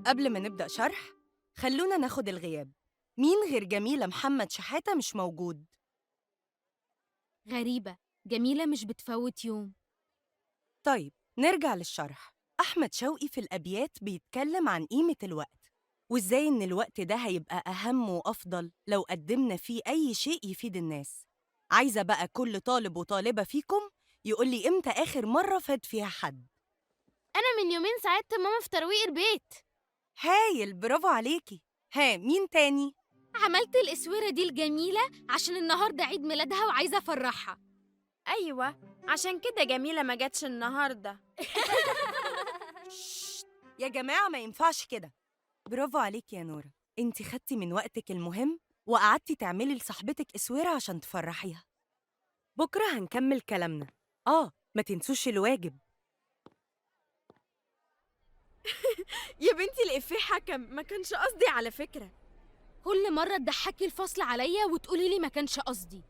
قبل ما نبدأ شرح، خلونا ناخد الغياب. مين غير جميلة محمد شحاتة مش موجود؟ غريبة، جميلة مش بتفوت يوم. طيب نرجع للشرح. أحمد شوقي في الأبيات بيتكلم عن قيمة الوقت، وإزاي إن الوقت ده هيبقى أهم وأفضل لو قدمنا فيه أي شيء يفيد الناس. عايزة بقى كل طالب وطالبة فيكم يقول لي إمتى آخر مرة فاد فيها حد. أنا من يومين ساعدت ماما في ترويق البيت. هايل، برافو عليكي. ها، مين تاني؟ عملت الأسورة دي الجميلة عشان النهاردة عيد ميلادها وعايزة أفرحها. أيوة، عشان كده جميلة ما جاتش النهاردة. ششت. يا جماعة ما ينفعش كده. برافو عليكي يا نورة، انتي خدتي من وقتك المهم وقعدتي تعملي لصاحبتك اسوره عشان تفرحيها. بكرة هنكمل كلامنا. ما تنسوش الواجب. يا بنتي الإفيه حكم، ما كانش قصدي على فكرة. كل مرة تضحكي الفصل عليا وتقولي لي ما كانش قصدي.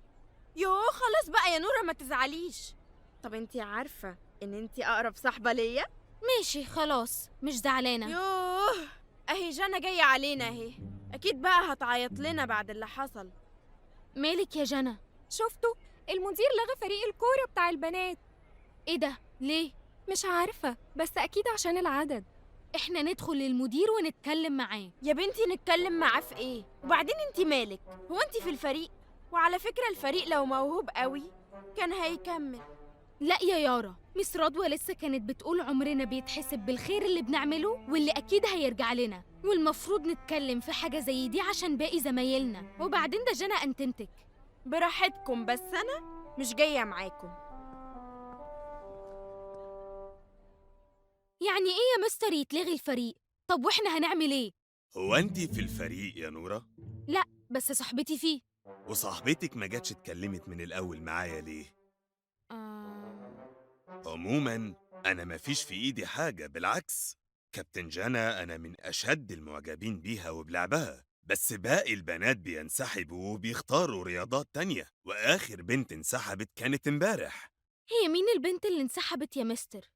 يوه خلاص بقى يا نورة، ما تزعليش. طب انتي عارفة إن انتي أقرب صاحبة ليا؟ ماشي خلاص، مش زعلانة. يوه، أهي جانا جاية علينا أهي. أكيد بقى هتعيط لنا بعد اللي حصل. مالك يا جنى؟ شفتوا؟ المدير لغى فريق الكورة بتاع البنات. إيه ده؟ ليه؟ مش عارفة، بس أكيد عشان العدد. إحنا ندخل للمدير ونتكلم معاه. يا بنتي نتكلم معاه في إيه؟ وبعدين انتي مالك؟ هو انتي في الفريق؟ وعلى فكرة الفريق لو موهوب قوي كان هيكمل. لا يا يارا، مس رضوى لسه كانت بتقول عمرنا بيتحسب بالخير اللي بنعمله واللي أكيد هيرجع لنا، والمفروض نتكلم في حاجة زي دي عشان باقي زمايلنا. وبعدين ده جنى أنتمتك. براحتكم، بس أنا مش جاية معاكم. يعني إيه يا مستر يتلغي الفريق؟ طب وإحنا هنعمل إيه؟ هو انت في الفريق يا نورة؟ لا، بس صاحبتي فيه. وصاحبتك ما جاتش اتكلمت من الأول معايا ليه؟ آه... عموماً أنا مفيش في إيدي حاجة، بالعكس. كابتن جانا أنا من أشد المعجبين بيها وبلعبها، بس باقي البنات بينسحبوا وبيختاروا رياضات تانية، وآخر بنت انسحبت كانت امبارح. هي مين البنت اللي انسحبت يا مستر؟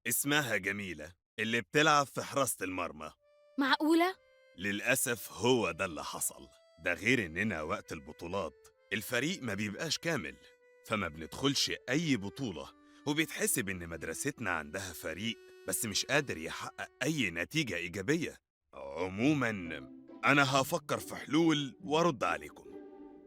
اسمها جميلة، اللي بتلعب في حراسة المرمى. معقولة؟ للأسف هو ده اللي حصل. ده غير إننا وقت البطولات الفريق ما بيبقاش كامل، فما بندخلش أي بطولة، وبيتحسب إن مدرستنا عندها فريق بس مش قادر يحقق أي نتيجة إيجابية. عموماً أنا هفكر في حلول وأرد عليكم.